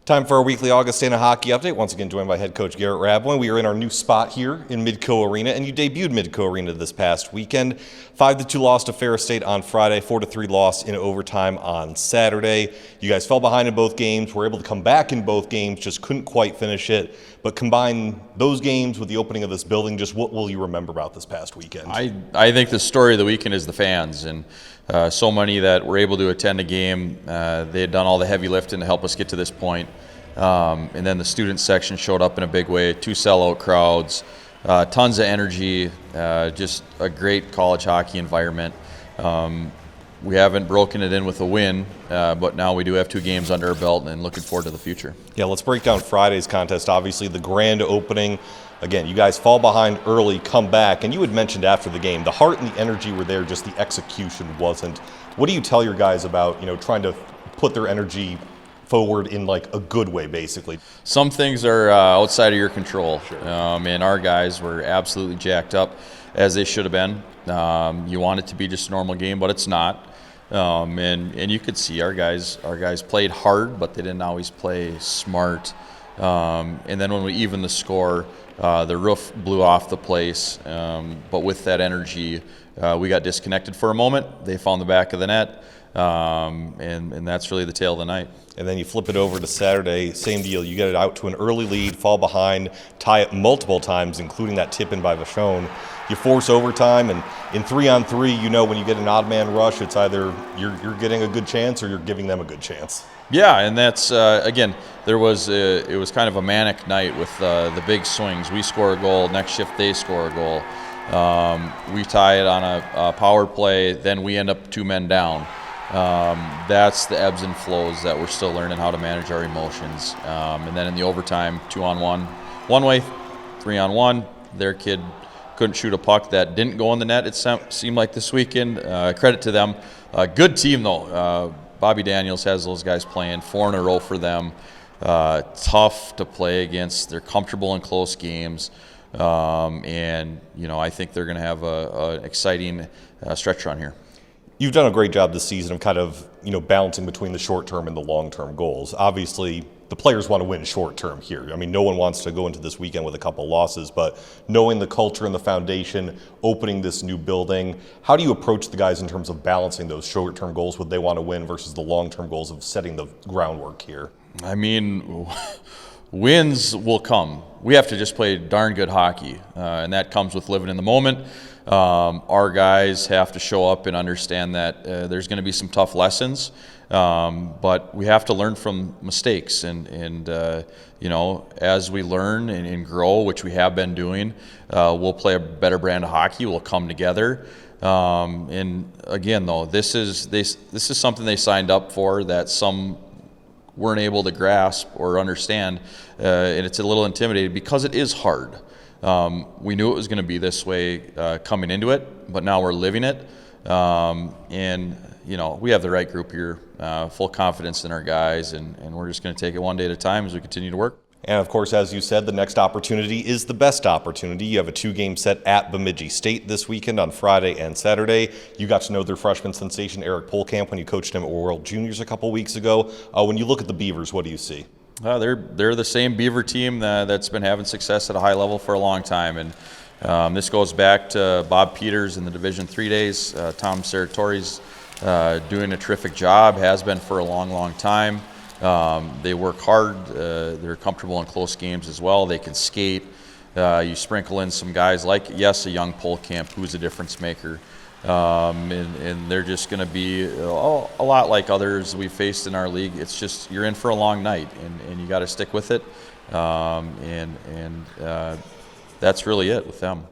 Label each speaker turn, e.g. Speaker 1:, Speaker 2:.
Speaker 1: Time for our weekly Augustana hockey update. Once again, joined by head coach Garrett Raboin. We are in our new spot here in Midco Arena, and you debuted Midco Arena this past weekend. 5-2 loss to Ferris State on Friday, 4-3 loss in overtime on Saturday. You guys fell behind in both games, were able to come back in both games, just couldn't quite finish it. But combine those games with the opening of this building, just what will you remember about this past weekend?
Speaker 2: I think the story of the weekend is the fans, and so many that were able to attend a game. They had done all the heavy lifting to help us get to this point. And then the student section showed up in a big way, 2 sellout crowds, tons of energy, just a great college hockey environment. We haven't broken it in with a win, but now we do have 2 games under our belt and looking forward to the future.
Speaker 1: Yeah, let's break down Friday's contest. Obviously, the grand opening. Again, you guys fall behind early, come back, and you had mentioned after the game, the heart and the energy were there, just the execution wasn't. What do you tell your guys about, trying to put their energy forward in like a good way, basically?
Speaker 2: Some things are outside of your control. Sure. And our guys were absolutely jacked up, as they should have been. You want it to be just a normal game, but it's not. And you could see our guys played hard, but they didn't always play smart. And then when we evened the score, the roof blew off the place. But with that energy, we got disconnected for a moment. They found the back of the net. And that's really the tale of the night.
Speaker 1: And then you flip it over to Saturday, same deal. You get it out to an early lead, fall behind, tie it multiple times, including that tip-in by Vachon. You force overtime, and in 3-on-3, when you get an odd man rush, it's either you're getting a good chance or you're giving them a good chance.
Speaker 2: Yeah, and that's again, it was kind of a manic night with the big swings. We score a goal, next shift they score a goal. We tie it on a power play, then we end up 2 men down. That's the ebbs and flows that we're still learning how to manage our emotions. And then in the overtime, 2-on-1, one way, 3-on-1, their kid couldn't shoot a puck that didn't go in the net, it seemed like this weekend. Credit to them. Good team, though. Bobby Daniels has those guys playing 4 in a row for them. Tough to play against. They're comfortable in close games. And I think they're going to have an exciting stretch run here.
Speaker 1: You've done a great job this season of kind of, balancing between the short-term and the long-term goals. Obviously, the players want to win short-term here. I mean, no one wants to go into this weekend with a couple losses, but knowing the culture and the foundation, opening this new building, how do you approach the guys in terms of balancing those short-term goals, what they want to win, versus the long-term goals of setting the groundwork here?
Speaker 2: I mean, wins will come. We have to just play darn good hockey, and that comes with living in the moment. Our guys have to show up and understand that there's going to be some tough lessons, but we have to learn from mistakes. And as we learn and grow, which we have been doing, we'll play a better brand of hockey. We'll come together. And again, though, this is something they signed up for that some weren't able to grasp or understand, and it's a little intimidating because it is hard. We knew it was going to be this way coming into it, but now we're living it. And we have the right group here, full confidence in our guys, and we're just going to take it one day at a time as we continue to work.
Speaker 1: And of course, as you said, the next opportunity is the best opportunity. You have a 2-game set at Bemidji State this weekend on Friday and Saturday. You got to know their freshman sensation, Eric Polkamp, when you coached him at World Juniors a couple weeks ago. When you look at the Beavers, what do you see?
Speaker 2: They're the same Beaver team that's been having success at a high level for a long time, and this goes back to Bob Peters in the Division III days. Tom Saratori's doing a terrific job, has been for a long, long time. They work hard. They're comfortable in close games as well. They can skate. You sprinkle in some guys like, yes, a young Polkamp who's a difference maker. And they're just going to be a lot like others we've faced in our league. It's just you're in for a long night, and you got to stick with it. And that's really it with them.